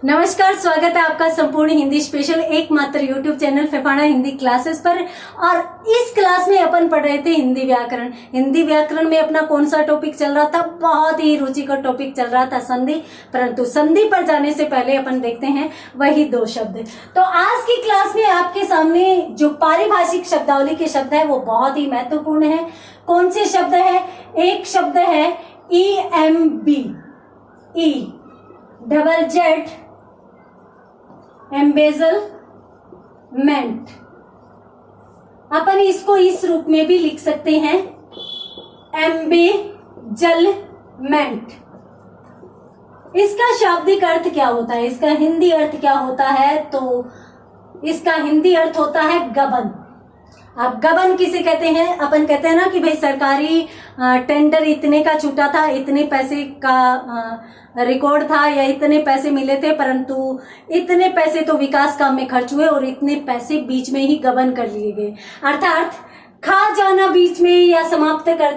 नमस्कार, स्वागत है आपका संपूर्ण हिंदी स्पेशल एकमात्र YouTube channel Phephana Hindi classes पर। और इस क्लास में अपन पढ़ रहे थे हिंदी व्याकरण। हिंदी व्याकरण में अपना कौन सा टॉपिक चल रहा था? बहुत ही रुचिकर टॉपिक चल रहा था, संधि। परंतु संधि पर जाने से पहले अपन देखते हैं वही दो शब्द। तो आज की क्लास में आपके सामने जो पारिभाषिक शब्दावली के शब्द है वो बहुत ही महत्वपूर्ण है। कौन से शब्द है? एक शब्द है EMB, E double Z embezzlement. अपन इसको इस रूप में भी लिख सकते हैं, एम्बेजलमेंट। इसका शाब्दिक अर्थ क्या होता है? इसका हिंदी अर्थ क्या होता है? तो इसका हिंदी अर्थ होता है गबन। अब गबन किसे कहते हैं? अपन कहते हैं ना कि भाई सरकारी टेंडर इतने का छूटा था, इतने पैसे का रिकॉर्ड था या इतने पैसे मिले थे, परंतु इतने पैसे तो विकास काम में खर्च हुए और इतने पैसे बीच में ही गबन कर लिए गए। अर्थात खा जाना बीच में या समाप्त कर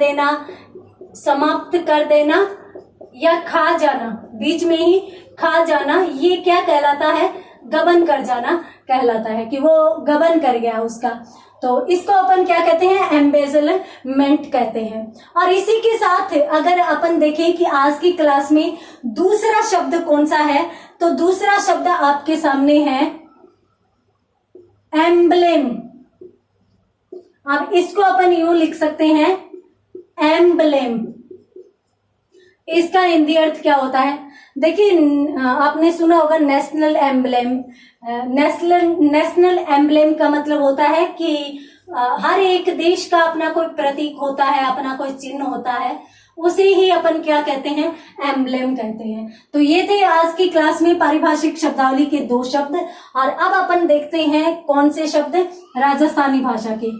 देना या खा जाना, बीच में ही खा जाना, ये क्या कहलाता है? गबन कर जाना कहलाता है कि वो गबन कर गया उसका। तो इसको अपन क्या कहते हैं? एम्बेजलमेंट कहते हैं। और इसी के साथ अगर अपन देखें कि आज की क्लास में दूसरा शब्द कौन सा है, तो दूसरा शब्द आपके सामने है एम्ब्लेम। अब इसको अपन यूं लिख सकते हैं, एम्ब्लेम। इसका हिंदी अर्थ क्या होता है? देखिए, आपने सुना होगा नेशनल एम्ब्लेम। नेशनल एम्ब्लेम का मतलब होता है कि हर एक देश का अपना कोई प्रतीक होता है, अपना कोई चिन्ह होता है, उसे ही अपन क्या कहते हैं? एम्ब्लेम कहते हैं। तो ये थे आज की क्लास में पारिभाषिक शब्दावली के दो शब्द। और अब अपन देखते हैं कौन से शब्द? राजस्थानी भाषा के।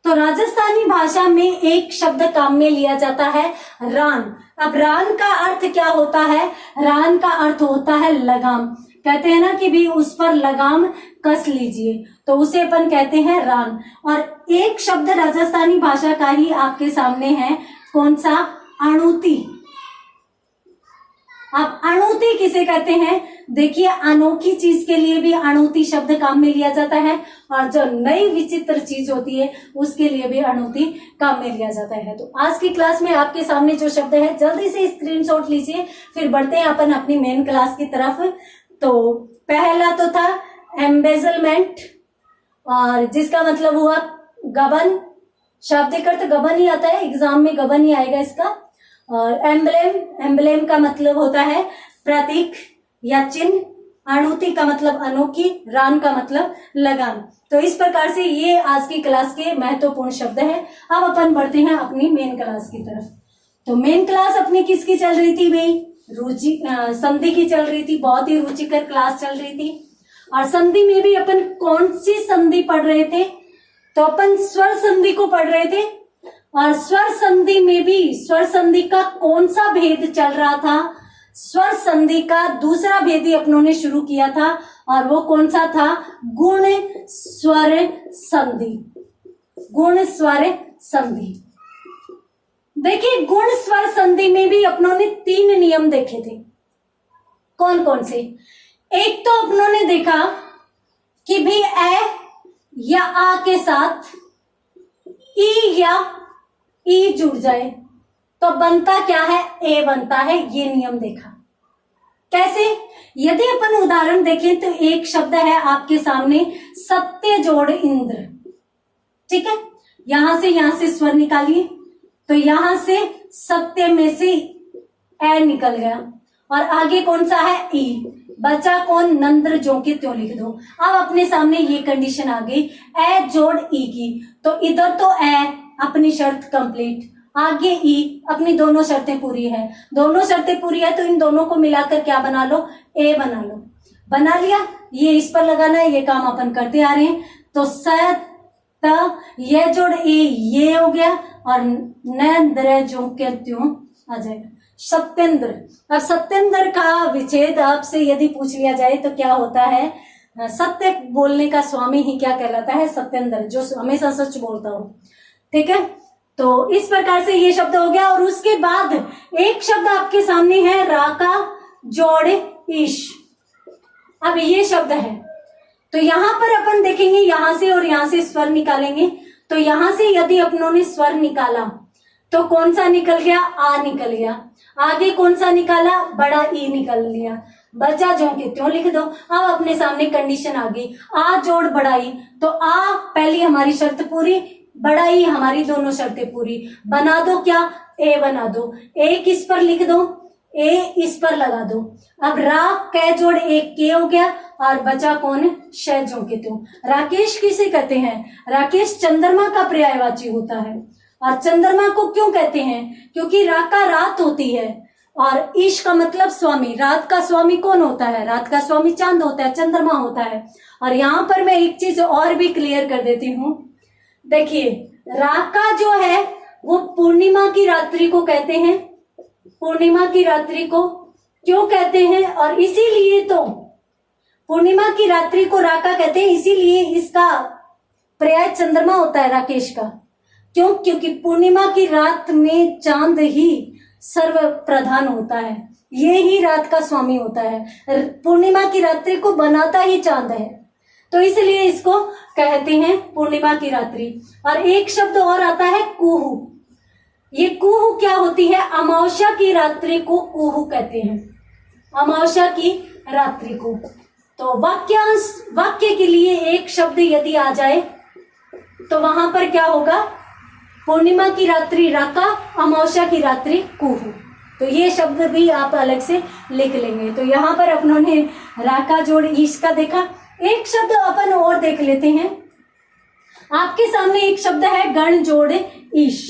तो राजस्थानी भाषा में एक शब्द काम में लिया जाता है, रान। अब रान का अर्थ क्या होता है? रान का अर्थ होता है लगाम। कहते हैं ना कि भी उस पर लगाम कस लीजिए, तो उसे अपन कहते हैं रान। और एक शब्द राजस्थानी भाषा का ही आपके सामने है, कौन सा? अणुति। अब अणुति किसे कहते हैं? देखिए, अनोखी चीज के लिए भी अणुति शब्द काम में लिया जाता है, और जो नई विचित्र चीज होती है उसके लिए भी अणुति काम में लिया जाता है। तो आज की क्लास में आपके सामने जो शब्द है, जल्दी से स्क्रीनशॉट लीजिए, फिर बढ़ते हैं अपन अपनी मेन क्लास की तरफ। तो पहला तो था एम्बेजलमेंट, और जिसका मतलब हुआ गबन। शाब्दिक अर्थ गबन ही आता है, एग्जाम में गबन ही आएगा इसका। और एम्ब्लेम का मतलब होता है प्रतीक या चिन्ह। अणुति का मतलब अनोखी, रान का मतलब लगाम। तो इस प्रकार से ये आज की क्लास के महत्वपूर्ण शब्द हैं। अब अपन बढ़ते हैं अपनी मेन क्लास की तरफ। तो मेन क्लास अपनी किसकी चल रही थी भाई? संधि की चल रही थी। बहुत ही रुचिकर क्लास चल रही थी। और संधि में भी अपन कौन सी संधि पढ़ रहे थे? तो अपन स्वर संधि को पढ़ रहे थे। और स्वर संधि में भी स्वर संधि का कौन सा भेद चल रहा था? स्वर संधि का दूसरा भेद ही अपनों ने शुरू किया था, और वो कौन सा था? गुण स्वर संधि। गुण स्वर संधि। देखिए, गुण स्वर संधि में भी अपनों ने 3 नियम देखे थे। कौन कौन से? एक तो अपनों ने देखा कि भी ए या आ के साथ ई या ई जुड़ जाए तो बनता क्या है? ए बनता है। ये नियम देखा। कैसे? यदि अपन उदाहरण देखें तो एक शब्द है आपके सामने, सत्य जोड़ इंद्र। ठीक है, यहां से स्वर निकालिए, तो यहां से सत्य में से ए निकल गया, और आगे कौन सा है? ई। बचा कौन? नंद्र, जो के त्यों लिख दो। अब अपने सामने ये कंडीशन आ गई, ए जोड़ ई की, तो इधर तो ए अपनी शर्त कंप्लीट, आगे ई अपनी दोनों शर्तें पूरी है। दोनों शर्तें पूरी है तो इन दोनों को मिलाकर क्या बना लो? ए बना लो। बना लिया। ये इस पर लगाना है, ये काम अपन करते आ रहे हैं। तो ये जोड़ ए ये हो गया, और नंद्र जो के त्यों आ जाएगा सत्येंद्र। अब सत्येंद्र का विच्छेद आपसे यदि पूछ लिया जाए तो क्या होता है? सत्य बोलने का स्वामी ही क्या कहलाता है? सत्येंद्र, जो हमेशा सच बोलता हो। ठीक है, तो इस प्रकार से ये शब्द हो गया। और उसके बाद एक शब्द आपके सामने है, रा का जोड़ ईश। अब ये शब्द है, तो यहाँ पर अपन देखेंगे यहां से और यहां से स्वर निकालेंगे। तो यहां से यदि अपनों ने स्वर निकाला तो कौन सा निकल गया? आ निकल गया। आगे कौन सा निकाला? बड़ा ई निकल लिया। बचा जो के त्यों लिख दो। अब अपने सामने कंडीशन आ गई, आ जोड़ बड़ा ई, तो आ पहली हमारी शर्त पूरी, बड़ा ई हमारी दोनों शर्तें पूरी। बना दो क्या? ए बना दो। ए किस पर लिख दो? ए इस पर लगा दो। अब रा कै जोड़ एक के हो गया और बचा कौन? श जो के त्यों। राकेश किसे कहते हैं? राकेश चंद्रमा का पर्यायवाची होता है। और चंद्रमा को क्यों कहते हैं? क्योंकि रा का रात होती है और ईश का मतलब स्वामी। रात का स्वामी कौन होता है? रात का स्वामी चांद होता है, चंद्रमा होता है। और यहाँ पर मैं एक चीज और भी क्लियर कर देती हूँ। देखिए, राका जो है वो पूर्णिमा की रात्रि को कहते हैं। पूर्णिमा की रात्रि को क्यों कहते हैं? और इसीलिए तो पूर्णिमा की रात्रि को राका कहते हैं, इसीलिए इसका पर्याय चंद्रमा होता है राकेश का। क्यों? क्योंकि पूर्णिमा की रात में चांद ही सर्व प्रधान होता है, ये ही रात का स्वामी होता है। पूर्णिमा की रात्रि को बनाता ही चांद है, तो इसलिए इसको कहते हैं पूर्णिमा की रात्रि। और एक शब्द और आता है कुहू। ये कुहू क्या होती है? अमावस्या की रात्रि को कुहू कहते हैं, अमावस्या की रात्रि को। तो वाक्यांश, वाक्य के लिए एक शब्द यदि आ जाए तो वहां पर क्या होगा? पूर्णिमा की रात्रि राका, अमावस्या की रात्रि कुहू। तो ये शब्द भी आप अलग से लिख लेंगे। तो यहाँ पर अपनों ने राका जोड़ ईश का देखा। एक शब्द अपन और देख लेते हैं। आपके सामने एक शब्द है गण जोड़ ईश।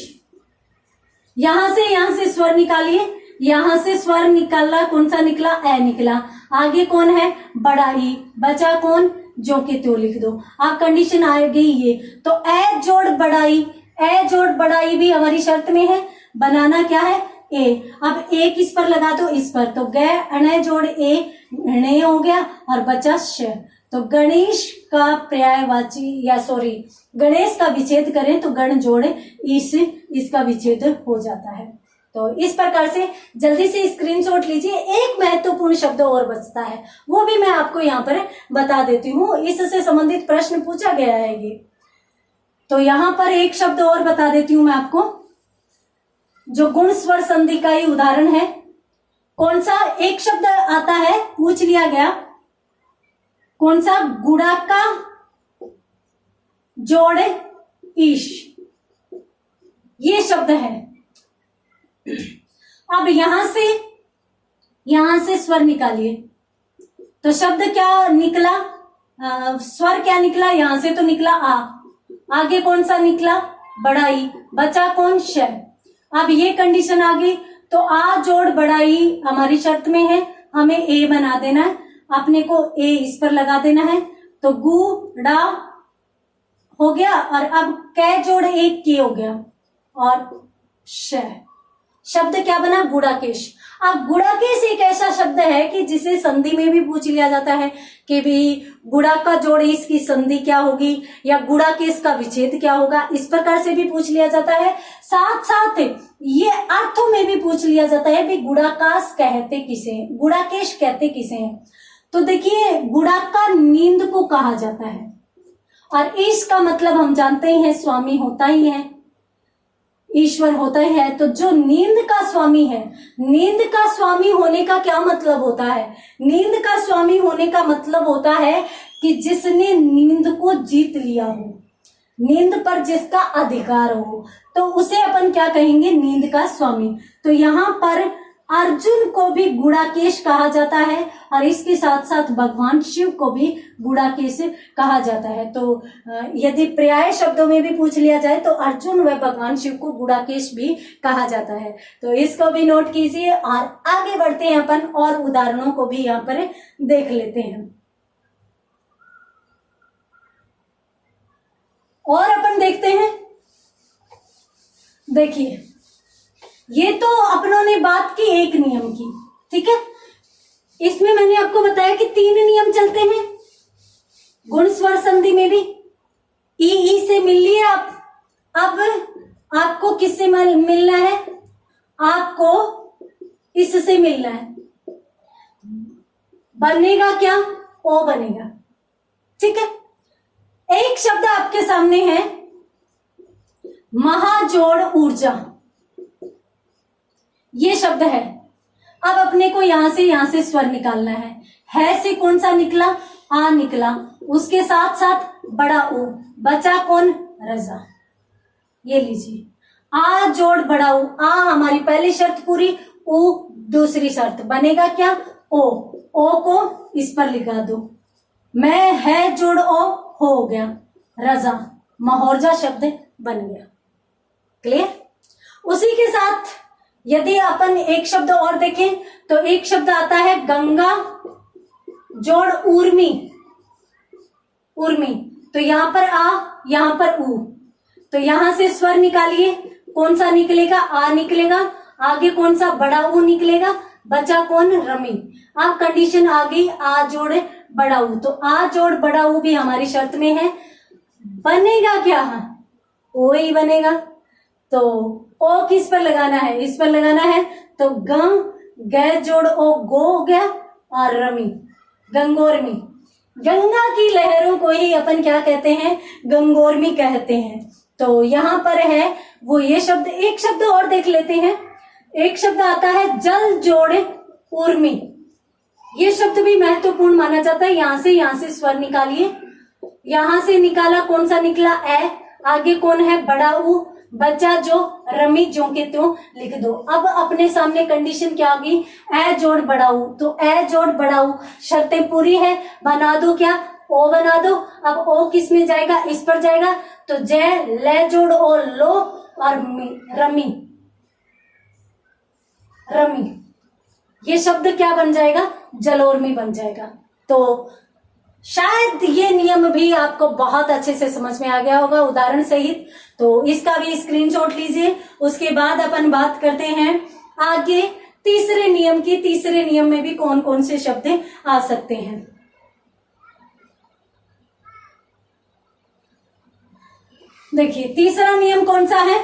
यहां से स्वर निकालिए। यहां से स्वर निकाला, कौन सा निकला? ए निकला। आगे कौन है? बड़ा ई। बचा कौन? जो के त्यों लिख दो। आप कंडीशन आ गई ये। तो ए जोड़ बड़ा ई, ए जोड़ बड़ा ई भी हमारी शर्त में है। बनाना क्या है? ए। अब ए किस पर लगा दो? इस पर। तो गै अण जोड़ ए, णे हो गया और बचा श। तो गणेश का पर्यायवाची या सॉरी गणेश का विच्छेद करें तो गण जोड़ ईश, इसका विच्छेद हो जाता है। तो इस प्रकार से जल्दी से स्क्रीनशॉट लीजिए। एक महत्वपूर्ण शब्द और बचता है, वो भी मैं आपको यहाँ पर बता देती हूँ। इससे संबंधित प्रश्न पूछा गया है ये। तो यहाँ पर एक शब्द और बता देती हूँ मैं आपको, जो गुण स्वर संधि का ही उदाहरण है। कौन सा एक शब्द आता है? पूछ लिया गया, कौन सा? गुणाका जोड़ ईश, ये शब्द है। अब यहां से स्वर निकालिए। तो शब्द क्या निकला? स्वर क्या निकला? यहां से तो निकला आ। आगे कौन सा निकला? बड़ा ई। बचा कौन? श। अब ये कंडीशन आ गई, तो आ जोड़ बड़ा ई हमारी शर्त में है, हमें ए बना देना है। अपने को ए इस पर लगा देना है। तो गुड़ा हो गया और अब कै जोड़ एक के हो गया और श। शब्द क्या बना? गुड़ाकेश। अब गुड़ाकेश एक ऐसा शब्द है कि जिसे संधि में भी पूछ लिया जाता है कि भी गुड़ा का जोड़ इसकी संधि क्या होगी या गुड़ाकेश का विच्छेद क्या होगा, इस प्रकार से भी पूछ लिया जाता है। साथ साथ ये अर्थों में भी पूछ लिया जाता है भी गुड़ाकाश कहते किसे हैं, गुड़ाकेश कहते किसे हैं। तो देखिए, गुड़ाका नींद को कहा जाता है और इसका मतलब हम जानते ही हैं स्वामी होता ही है, ईश्वर होता ही है। तो जो नींद का स्वामी है, नींद का स्वामी होने का क्या मतलब होता है? नींद का स्वामी होने का मतलब होता है कि जिसने नींद को जीत लिया हो, नींद पर जिसका अधिकार हो, तो उसे अपन क्या कहेंगे? नींद का स्वामी। तो यहाँ पर अर्जुन को भी गुड़ाकेश कहा जाता है और इसके साथ साथ भगवान शिव को भी गुड़ाकेश कहा जाता है। तो यदि पर्याय शब्दों में भी पूछ लिया जाए तो अर्जुन व भगवान शिव को गुड़ाकेश भी कहा जाता है। तो इसको भी नोट कीजिए और आगे बढ़ते हैं अपन और उदाहरणों को भी यहाँ पर देख लेते हैं। और अपन देखते हैं, देखिए ये तो अपनों ने बात की एक नियम की, ठीक है। इसमें मैंने आपको बताया कि 3 नियम चलते हैं गुण स्वर संधि में भी। ई से मिल लिए आप। अब आपको किससे मिलना है? आपको इससे मिलना है। बनेगा क्या? ओ बनेगा। ठीक है, एक शब्द आपके सामने है महाजोड़ ऊर्जा, ये शब्द है। अब अपने को यहां से स्वर निकालना है से कौन सा निकला, आ निकला, उसके साथ साथ बड़ा ऊ, बचा कौन, रजा। ये लीजिए, आ जोड़ बड़ा ऊ, आ हमारी पहली शर्त पूरी, ऊ दूसरी शर्त, बनेगा क्या, ओ को इस पर लिखा दो, मैं है जोड़ ओ हो गया, रजा, महौरजा शब्द बन गया। क्लियर। उसी के साथ यदि अपन एक शब्द और देखें तो एक शब्द आता है गंगा जोड़ उर्मी, उर्मी, तो यहां पर आ, यहां पर ऊ, तो यहां से स्वर निकालिए, कौन सा निकलेगा, आ निकलेगा, आगे कौन सा, बड़ा ऊ निकलेगा, बचा कौन, रमी। अब कंडीशन आ गई, आ जोड़ बड़ा ऊ, तो आ जोड़ बड़ा ऊ भी हमारी शर्त में है, बनेगा क्या, ओ ही बनेगा। तो ओ किस पर लगाना है, इस पर लगाना है, तो ग जोड़ ओ गो हो गया, और रमी, गंगोरमी। गंगा की लहरों को ही अपन क्या कहते हैं, गंगोरमी कहते हैं। तो यहां पर है वो ये शब्द। एक शब्द और देख लेते हैं, एक शब्द आता है जल जोड़ उर्मी, ये शब्द भी महत्वपूर्ण माना जाता है। यहां से स्वर निकालिए, यहां से निकाला, कौन सा निकला, ए, आगे कौन है, बड़ा ऊ, बचा जो रमी, जो के त्यों लिख दो। अब अपने सामने कंडीशन क्या होगी, ए जोड़ बड़ा ऊ, तो ए जोड़ बड़ा ऊ शर्तें पूरी है, बना दो क्या, ओ बना दो। अब ओ किस में जाएगा, इस पर जाएगा, तो जय ले जोड़ ओ लो, और रमी, रमी, ये शब्द क्या बन जाएगा, जलोर्मी बन जाएगा। तो शायद ये नियम भी आपको बहुत अच्छे से समझ में आ गया होगा उदाहरण सहित। तो इसका भी स्क्रीनशॉट लीजिए। उसके बाद अपन बात करते हैं आगे तीसरे नियम की। तीसरे नियम में भी कौन कौन से शब्द आ सकते हैं। देखिए तीसरा नियम कौन सा है,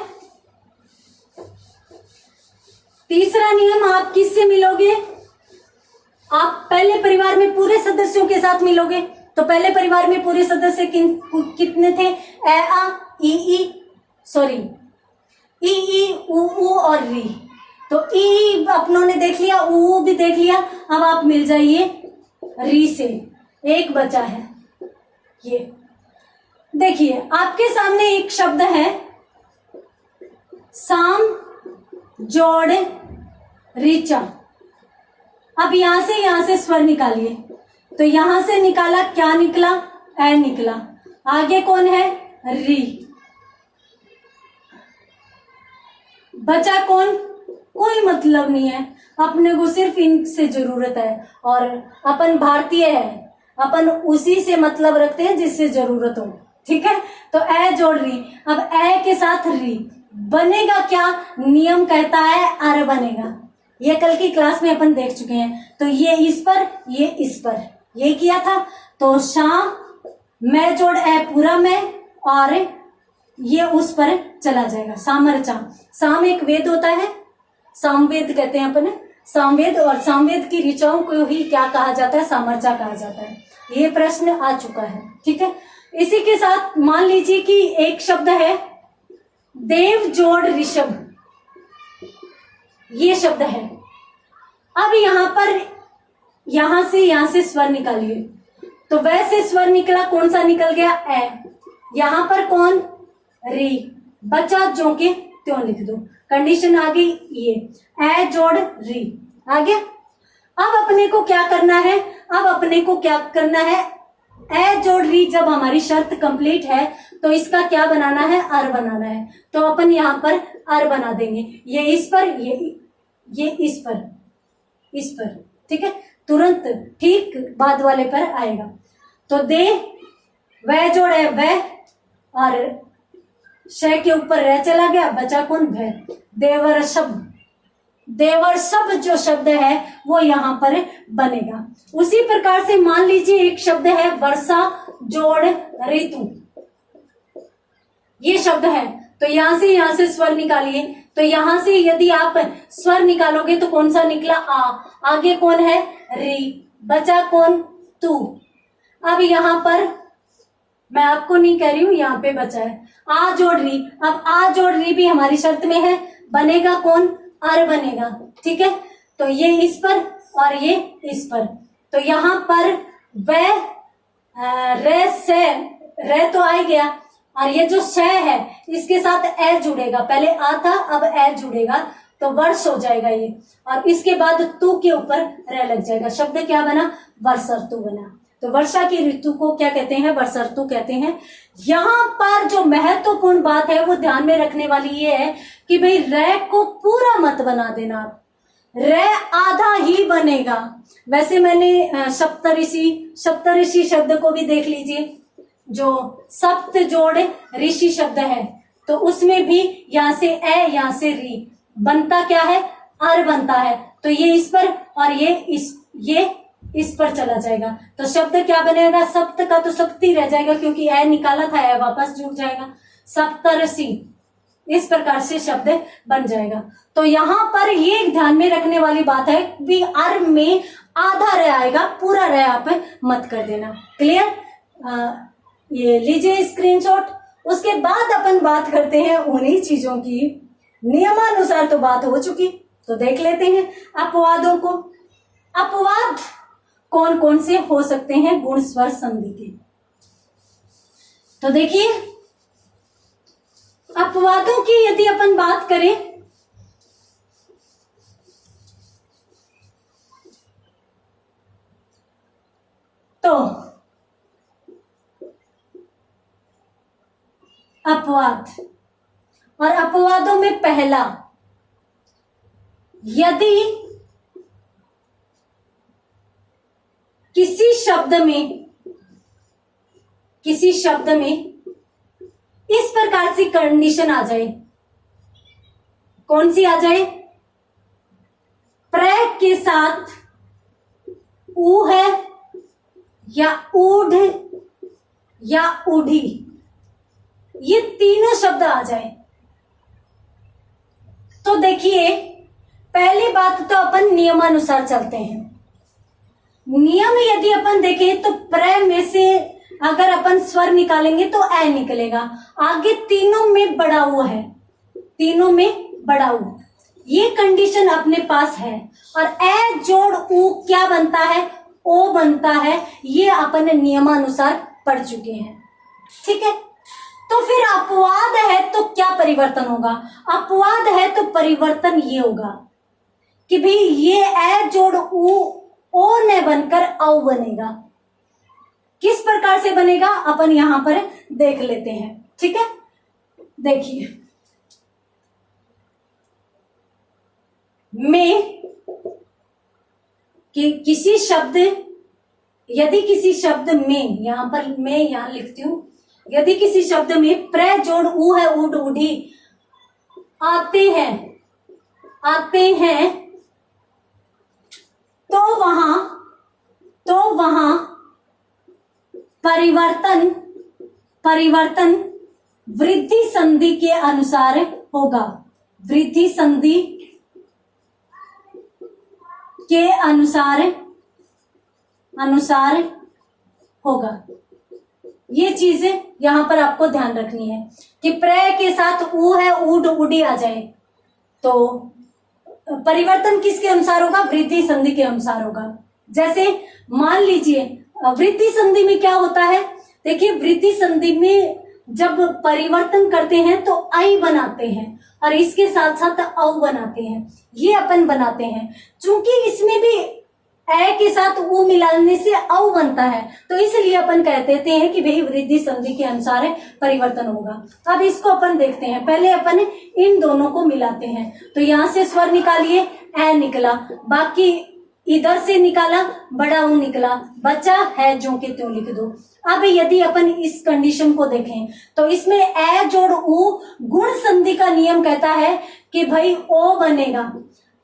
तीसरा नियम आप किससे मिलोगे, आप पहले परिवार में पूरे सदस्यों के साथ मिलोगे। तो पहले परिवार में पूरे सदस्य कितने थे, ए आ ई ऊ और री। तो ई अपनों ने देख लिया, ऊ भी देख लिया। अब आप मिल जाइए री से, एक बचा है। ये देखिए आपके सामने एक शब्द है साम जोड़ रीचा। अब यहां से स्वर निकालिए। तो यहां से निकाला, क्या निकला, ए निकला, आगे कौन है, री, बचा कौन, कोई मतलब नहीं है, अपने को सिर्फ इनसे जरूरत है। और अपन भारतीय है, अपन उसी से मतलब रखते हैं जिससे जरूरत हो। ठीक है, तो ए जोड़ री। अब ए के साथ री बनेगा क्या, नियम कहता है अर बनेगा। ये कल की क्लास में अपन देख चुके हैं। तो ये इस पर, ये इस पर, ये किया था। तो शाम मैं जोड़ ए पूरा में, और ये उस पर चला जाएगा, सामरचा। साम एक वेद होता है, सामवेद कहते हैं अपन, सामवेद। और सामवेद की ऋचाओं को ही क्या कहा जाता है, सामरचा कहा जाता है। ये प्रश्न आ चुका है। ठीक है, इसी के साथ मान लीजिए कि एक शब्द है देव जोड़ ऋषभ, ये शब्द है। अब यहां से स्वर निकालिए। तो वैसे स्वर निकला, कौन सा निकल गया, ए। यहां पर कौन, री, बचा जो के त्यों लिख दो। कंडीशन आ गई ये, ए जोड़ री आ गया। अब अपने को क्या करना है, ए जोड़ री जब हमारी शर्त कंप्लीट है तो इसका क्या बनाना है, अर बनाना है। तो अपन यहां पर अर बना देंगे, ये इस पर, ये इस पर। ठीक है, तुरंत ठीक बाद वाले पर आएगा। तो दे, वह जोड़ है वह, और श के ऊपर रह चला गया, बचा कौन, भय। देवर्षभ जो शब्द है वो यहां पर बनेगा। उसी प्रकार से मान लीजिए एक शब्द है वर्षा जोड़ ऋतु, ये शब्द है। तो यहां से स्वर निकालिए। तो यहां से यदि आप स्वर निकालोगे तो कौन सा निकला, आ, आगे कौन है, री, बचा कौन, तू, अब यहाँ पर मैं आपको नहीं कह रही हूं, यहाँ पे बचा है आ जोड़ री। अब आ जोड़ री भी हमारी शर्त में है, बनेगा कौन, अर बनेगा। ठीक है, तो ये इस पर और ये इस पर, तो यहाँ पर वह रे से रे तो आ गया, और ये जो श है इसके साथ ए जुड़ेगा, पहले आ था अब ए जुड़ेगा, तो वर्ष हो जाएगा ये, और इसके बाद तू के ऊपर रे लग जाएगा। शब्द क्या बना, वर्षा-ऋतु बना। तो वर्षा की ऋतु को क्या कहते हैं, वर्षा ऋतु कहते हैं। यहाँ पर जो महत्वपूर्ण बात है वो ध्यान में रखने वाली ये है कि भाई रे को पूरा मत बना देना, रे आधा ही बनेगा। वैसे मैंने सप्तऋषि शब्द को भी देख लीजिए, जो सप्त जोड़ ऋषि शब्द है, तो उसमें भी यहाँ से ए यहाँ से री बनता क्या है, अर बनता है। तो ये इस पर और ये इस पर चला जाएगा, तो शब्द क्या बनेगा, सप्त का तो सप्ती रह जाएगा क्योंकि ए निकाला था, ए वापस जुड़ जाएगा, सप्तऋषि। इस प्रकार से शब्द बन जाएगा। तो यहाँ पर ये ध्यान में रखने वाली बात है कि अर में आधा रह आएगा, पूरा रह आप मत कर देना। क्लियर, ये लीजिए स्क्रीनशॉट। उसके बाद अपन बात करते हैं उन्हीं चीजों की, नियमानुसार तो बात हो चुकी, तो देख लेते हैं अपवादों को। अपवाद कौन कौन से हो सकते हैं गुण स्वर संधि के, तो देखिए अपवादों की यदि अपन बात करें तो अपवाद, और अपवादों में पहला, यदि किसी शब्द में इस प्रकार से कंडीशन आ जाए, कौन सी आ जाए, प्र के साथ ऊ है या ऊढ़ या ऊढ़ी, ये तीनों शब्द आ जाए, तो देखिए पहली बात तो अपन नियमानुसार चलते हैं। नियम यदि अपन देखें तो प्र में से अगर अपन स्वर निकालेंगे तो ए निकलेगा, आगे तीनों में बड़ा ऊ है, तीनों में बड़ा ऊ, ये कंडीशन अपने पास है, और ए जोड़ ऊ क्या बनता है, ओ बनता है, ये अपन नियमानुसार पढ़ चुके हैं। ठीक है, तो फिर अपवाद है तो क्या परिवर्तन होगा, अपवाद है तो परिवर्तन ये होगा कि भाई ये ए जोड़ ऊ ओ ने बनकर औ बनेगा। किस प्रकार से बनेगा अपन यहां पर देख लेते हैं। ठीक है, देखिए में कि किसी शब्द, यदि किसी शब्द में, यहां पर मैं यहां लिखती हूं, यदि किसी शब्द में प्र जोड़ ऊ है, ऊढ़ ऊढ़ी आते हैं तो वहां परिवर्तन वृद्धि संधि के अनुसार होगा, वृद्धि संधि के अनुसार होगा। ये चीजें यहां पर आपको ध्यान रखनी है कि प्र के साथ ऊ है, ऊढ़ ऊढ़ी आ जाए तो परिवर्तन किसके अनुसार होगा, वृद्धि संधि के अनुसार होगा। जैसे मान लीजिए वृद्धि संधि में क्या होता है, देखिए वृद्धि संधि में जब परिवर्तन करते हैं तो आई बनाते हैं और इसके साथ साथ औ बनाते हैं, ये अपन बनाते हैं। चूंकि इसमें भी ए के साथ ऊ मिलाने से औ बनता है, तो इसलिए अपन कह देते हैं कि भाई वृद्धि संधि के अनुसार परिवर्तन होगा। अब इसको अपन देखते हैं, पहले अपन इन दोनों को मिलाते हैं। तो यहां से स्वर निकालिए, ए निकला, बाकी इधर से निकाला, बड़ा ऊ निकला, बचा है जो के त्यों लिख दो। अब यदि अपन इस कंडीशन को देखें तो इसमें ए जोड़ ऊ गुण संधि का नियम कहता है कि भाई ओ बनेगा,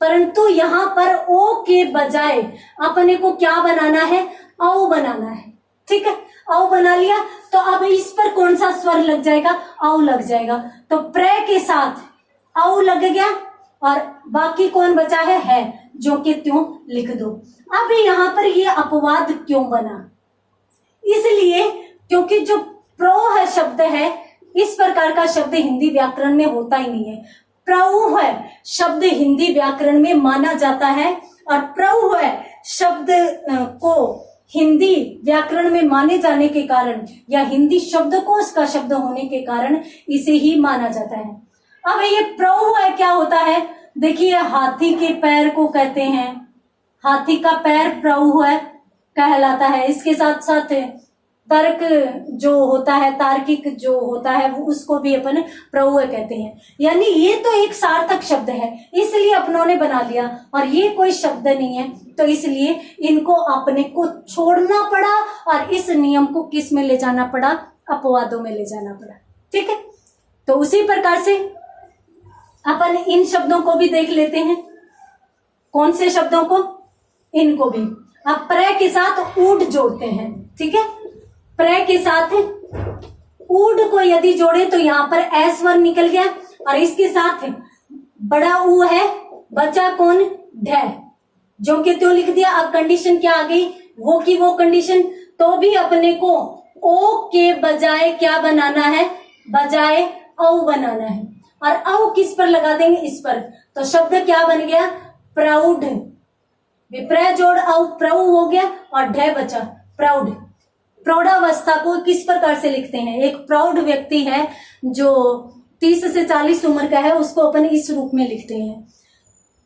परंतु यहाँ पर ओ के बजाय अपने को क्या बनाना है, औ बनाना है। ठीक है, औ बना लिया, तो अब इस पर कौन सा स्वर लग जाएगा, औ लग जाएगा। तो प्र के साथ औ लग गया और बाकी कौन बचा है जो कि त्यों लिख दो। अब यहाँ पर ये अपवाद क्यों बना, इसलिए क्योंकि जो प्रो है शब्द है, इस प्रकार का शब्द हिंदी व्याकरण में होता ही नहीं है। प्रऊ है शब्द हिंदी व्याकरण में माना जाता है, और प्रऊ है शब्द को हिंदी व्याकरण में माने जाने के कारण या हिंदी शब्दकोश का शब्द होने के कारण इसे ही माना जाता है। अब ये प्रऊ है क्या होता है, देखिए हाथी के पैर को कहते हैं, हाथी का पैर प्रऊ है कहलाता है। इसके साथ साथ तर्क जो होता है, तार्किक जो होता है, वो उसको भी अपन प्रऊ कहते हैं। यानी ये तो एक सार्थक शब्द है, इसलिए अपनों ने बना लिया, और ये कोई शब्द नहीं है, तो इसलिए इनको अपने को छोड़ना पड़ा और इस नियम को किस में ले जाना पड़ा, अपवादों में ले जाना पड़ा। ठीक है, तो उसी प्रकार से अपन इन शब्दों को भी देख लेते हैं। कौन से शब्दों को? इनको भी। अब प्र के साथ ऊड जोड़ते हैं। ठीक है, प्र के साथ ऊड को यदि जोड़े तो यहाँ पर एस स्वर निकल गया, और इसके साथ बड़ा ऊ है, बचा कौन? ढ, जो कि त्यों लिख दिया। अब कंडीशन क्या आ गई? वो की वो कंडीशन, तो भी अपने को ओ के बजाय क्या बनाना है? बजाय औ बनाना है, और औ किस पर लगा देंगे? इस पर। तो शब्द क्या बन गया? प्राउड। विप्र जोड़ औ प्रऊ हो गया, और ढ बचा प्राउड। प्रौढ़ावस्था को किस प्रकार से लिखते हैं? एक प्रौढ़ व्यक्ति है जो 30 से 40 उम्र का है, उसको अपन इस रूप में लिखते हैं।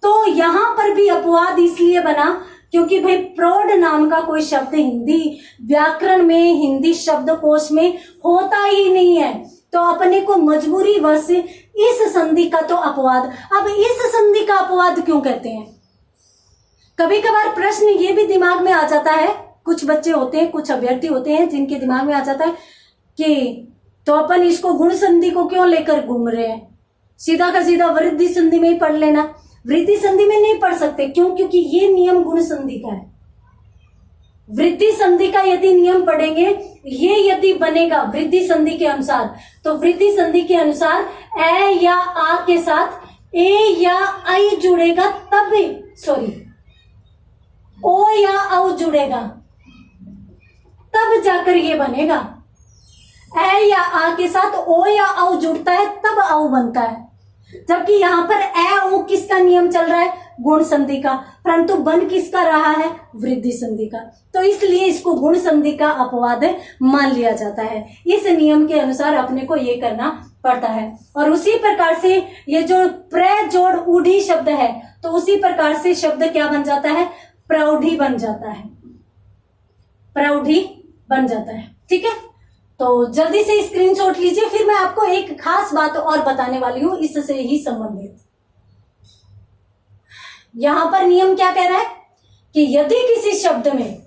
तो यहां पर भी अपवाद इसलिए बना क्योंकि भाई प्रौढ़ नाम का कोई शब्द हिंदी व्याकरण में, हिंदी शब्दकोश में होता ही नहीं है, तो अपने को मजबूरी वश इस संधि का तो अपवाद। अब इस संधि का अपवाद क्यों कहते हैं? कभी कभार प्रश्न ये भी दिमाग में आ जाता है, कुछ बच्चे होते हैं, कुछ अभ्यर्थी होते हैं जिनके दिमाग में आ जाता है कि तो अपन इसको गुण संधि को क्यों लेकर घूम रहे हैं, सीधा का सीधा वृद्धि संधि में ही पढ़ लेना। वृद्धि संधि में नहीं पढ़ सकते, क्यों? क्योंकि ये नियम गुण संधि का है। वृद्धि संधि का यदि नियम पढ़ेंगे, ये यदि बनेगा वृद्धि संधि के अनुसार, तो वृद्धि संधि के अनुसार ए या आ के साथ ए या आई जुड़ेगा, तब सॉरी ओ या औ जुड़ेगा, तब जाकर ये बनेगा। ए या आ के साथ ओ या औ जुड़ता है तब औ बनता है, जबकि यहाँ पर ए ओ किसका नियम चल रहा है? गुण संधि का, परंतु बन किसका रहा है? वृद्धि संधि का। तो इसलिए इसको गुण संधि का अपवाद मान लिया जाता है। इस नियम के अनुसार अपने को ये करना पड़ता है। और उसी प्रकार से ये जो प्र जोड़ ऊढ़ी शब्द है, तो उसी प्रकार से शब्द क्या बन जाता है? प्रौढ़ी बन जाता है, प्रौढ़ी बन जाता है। ठीक है, तो जल्दी से स्क्रीनशॉट लीजिए, फिर मैं आपको एक खास बात और बताने वाली हूं इससे ही संबंधित। यहां पर नियम क्या कह रहा है कि यदि किसी शब्द में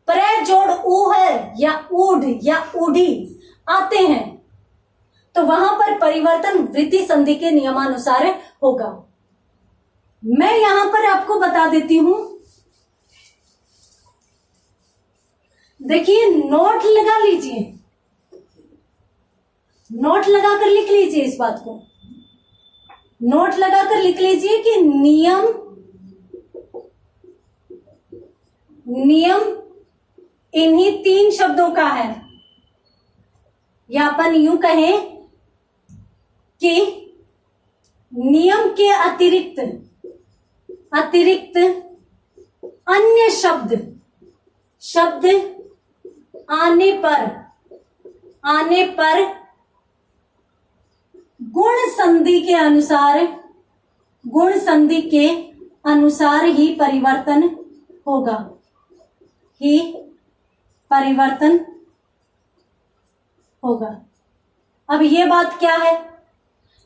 प्र जोड़ ऊ है या ऊढ़ या ऊढ़ी आते हैं, तो वहां पर परिवर्तन वृद्धि संधि के नियमानुसार होगा। मैं यहां पर आपको बता देती हूं, देखिए नोट लगा लीजिए, नोट लगाकर लिख लीजिए इस बात को, नोट लगाकर लिख लीजिए कि नियम इन्हीं 3 शब्दों का है, या अपन यूं कहें कि नियम के अतिरिक्त अन्य शब्द आने पर गुण संधि के अनुसार ही परिवर्तन होगा। अब ये बात क्या है?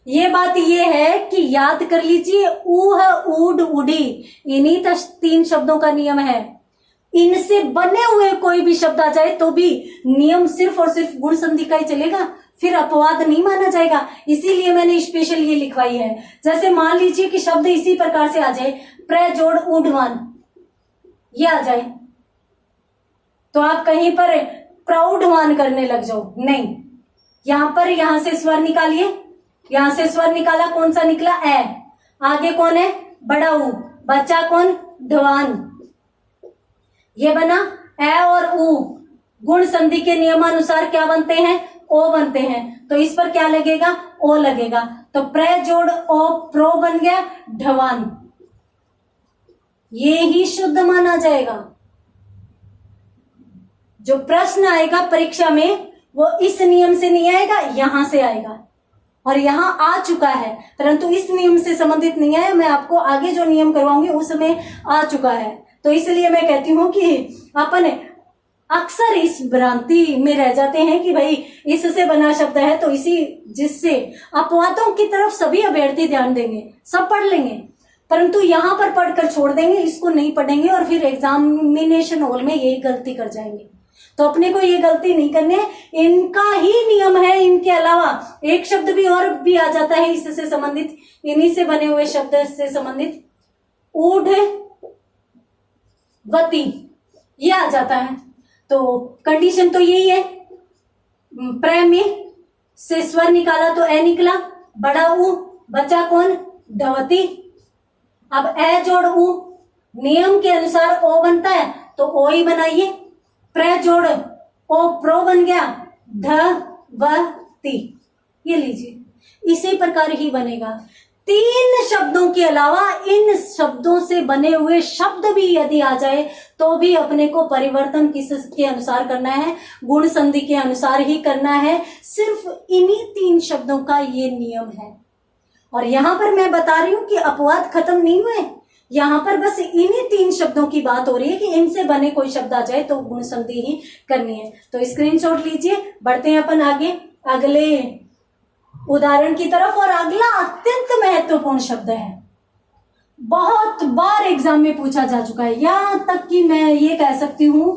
ये बात ये है कि याद कर लीजिए, ऊह, ऊड, ऊढ़ी, इन्हीं 3 शब्दों का नियम है। इनसे बने हुए कोई भी शब्द आ जाए तो भी नियम सिर्फ और सिर्फ गुण संधि का ही चलेगा, फिर अपवाद नहीं माना जाएगा। इसीलिए मैंने स्पेशल ये लिखवाई है। जैसे मान लीजिए कि शब्द इसी प्रकार से आ जाए, प्र जोड़ ऊढ़वान, ये आ जाए, तो आप कहीं पर प्राउडवान करने लग जाओ, नहीं। यहां से स्वर निकालिए, यहां से स्वर निकाला, कौन सा निकला? ए। आगे कौन है? बड़ा ऊ, बचा कौन? ढवान। ये बना ए और ऊ, गुण संधि के नियमानुसार क्या बनते हैं, ओ बनते हैं। तो इस पर क्या लगेगा, ओ लगेगा। तो प्र जोड़ ओ प्रो बन गया ढवान, ये ही शुद्ध माना जाएगा। जो प्रश्न आएगा परीक्षा में वो इस नियम से नहीं आएगा, यहां से आएगा, और यहां आ चुका है, परंतु इस नियम से संबंधित नहीं है। मैं आपको आगे जो नियम करवाऊंगी उसमें आ चुका है। तो इसलिए मैं कहती हूं कि अपन अक्सर इस भ्रांति में रह जाते हैं कि भाई इससे बना शब्द है तो इसी, जिससे अपवादों की तरफ सभी अभ्यर्थी ध्यान देंगे, सब पढ़ लेंगे, परंतु यहां पर पढ़कर छोड़ देंगे, इसको नहीं पढ़ेंगे और फिर एग्जामिनेशन हॉल में यही गलती कर जाएंगे। तो अपने को ये गलती नहीं करनी है, इनका ही नियम है। इनके अलावा एक शब्द भी और भी आ जाता है इससे संबंधित, इन्हीं से बने हुए शब्द से संबंधित, ऊढ़वती, ये आ जाता है। तो कंडीशन तो यही है, प्र में से स्वर निकाला तो ए निकला, बड़ा ऊ, बचा कौन, ढवती। अब ए जोड़ ऊ, नियम के अनुसार ओ बनता है तो ओ ही बनाइए। प्र जोड़ ओ प्रो बन गया ढवती, ये लीजिए, इसी प्रकार ही बनेगा। 3 शब्दों के अलावा इन शब्दों से बने हुए शब्द भी यदि आ जाए तो भी अपने को परिवर्तन किसके अनुसार करना है, गुण संधि के अनुसार ही करना है। सिर्फ इन्हीं 3 शब्दों का ये नियम है। और यहां पर मैं बता रही हूं कि अपवाद खत्म नहीं हुए, यहां पर बस इन्हीं 3 शब्दों की बात हो रही है कि इनसे बने कोई शब्द आ जाए तो गुण संधि ही करनी है। तो स्क्रीनशॉट लीजिए, बढ़ते हैं अपन आगे अगले उदाहरण की तरफ। और अगला अत्यंत महत्वपूर्ण शब्द है, बहुत बार एग्जाम में पूछा जा चुका है, यहां तक कि मैं ये कह सकती हूं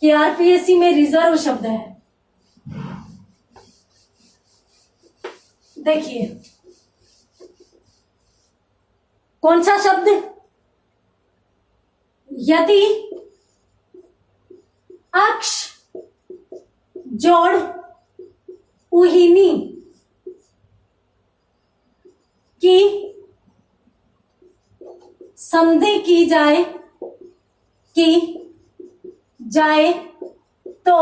कि आरपीएससी में रिजर्व शब्द है। देखिए कौन सा शब्द, यदि अक्ष जोड़ उहिनी की संधि की जाए तो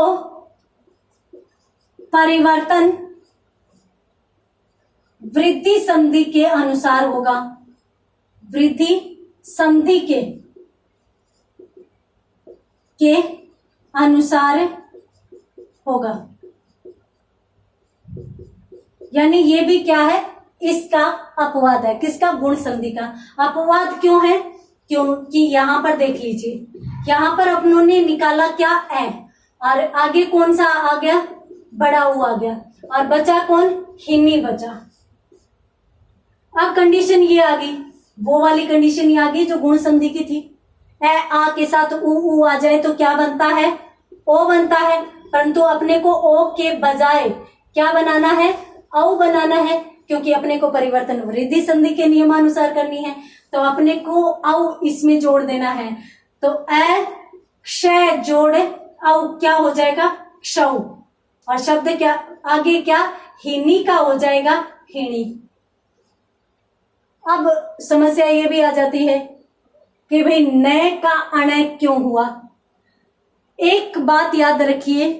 परिवर्तन वृद्धि संधि के अनुसार होगा, वृद्धि संधि के अनुसार होगा। यानी ये भी क्या है, इसका अपवाद है। किसका, गुण संधि का। अपवाद क्यों है, क्योंकि यहां पर देख लीजिए, यहां पर अपनों ने निकाला क्या, ए, और आगे कौन सा आ गया, बड़ा ऊ आ गया, और बचा कौन, हिन्नी बचा। अब कंडीशन ये आ गई, वो वाली कंडीशन ये आ गई जो गुण संधि की थी। ए आ के साथ ऊ आ जाए तो क्या बनता है, ओ बनता है, परंतु अपने को ओ के बजाय क्या बनाना है, औ बनाना है, क्योंकि अपने को परिवर्तन वृद्धि संधि के नियमानुसार करनी है। तो अपने को औ इसमें जोड़ देना है। तो ए क्षय जोड़ औ क्या हो जाएगा, क्षौ, और शब्द क्या आगे, क्या हिनी का हो जाएगा, हिणी। अब समस्या ये भी आ जाती है कि भाई नए का अणय क्यों हुआ। एक बात याद रखिए,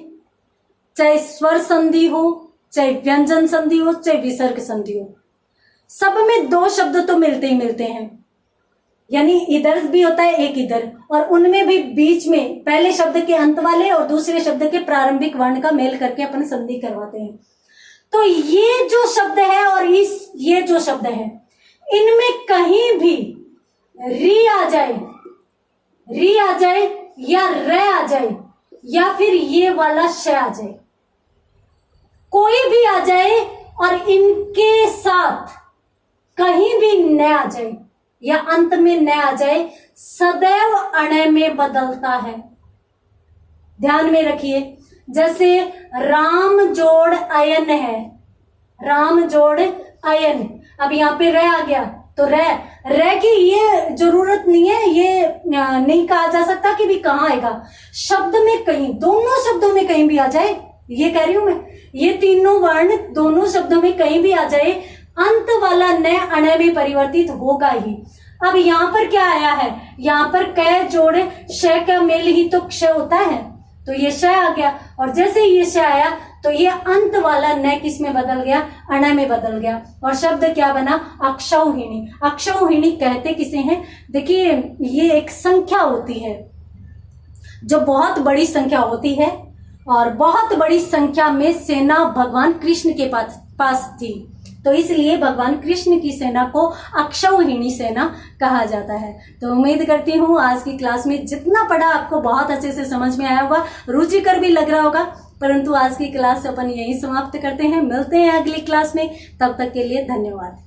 चाहे स्वर संधि हो, चाहे व्यंजन संधि हो, चाहे विसर्ग संधि हो, सब में 2 शब्द तो मिलते ही मिलते हैं। यानी इधर भी होता है एक इधर, और उनमें भी बीच में पहले शब्द के अंत वाले और दूसरे शब्द के प्रारंभिक वर्ण का मेल करके अपन संधि करवाते हैं। तो ये जो शब्द है और ये जो शब्द है, इनमें कहीं भी री आ जाए या र आ जाए या फिर ये वाला श आ जाए, कोई भी आ जाए और इनके साथ कहीं भी न आ जाए या अंत में न आ जाए, सदैव अणय में बदलता है। ध्यान में रखिए, जैसे राम जोड़ अयन है, राम जोड़ अयन, अब यहाँ पे र आ गया तो र की ये जरूरत नहीं है, ये नहीं कहा जा सकता कि भी कहाँ आएगा। शब्द में कहीं, दोनों शब्दों में कहीं भी आ जाए, ये कह रही हूं मैं, ये तीनों वर्ण दोनों शब्दों में कहीं भी आ जाए, अंत वाला न अणय में परिवर्तित होगा ही। अब यहाँ पर क्या आया है, यहाँ पर क जोड़ श का मेल ही तो क्ष होता है, तो ये श आ गया, और जैसे ही ये श आया तो ये अंत वाला न किस में बदल गया, अण में बदल गया, और शब्द क्या बना, अक्षौहिणी। अक्षौहिणी कहते किसे हैं, देखिए ये एक संख्या होती है जो बहुत बड़ी संख्या होती है, और बहुत बड़ी संख्या में सेना भगवान कृष्ण के पास थी, तो इसलिए भगवान कृष्ण की सेना को अक्षौहिणी सेना कहा जाता है। तो उम्मीद करती हूँ आज की क्लास में जितना पढ़ा आपको बहुत अच्छे से समझ में आया होगा, रुचिकर भी लग रहा होगा। परंतु आज की क्लास अपन यही समाप्त करते हैं, मिलते हैं अगली क्लास में, तब तक के लिए धन्यवाद।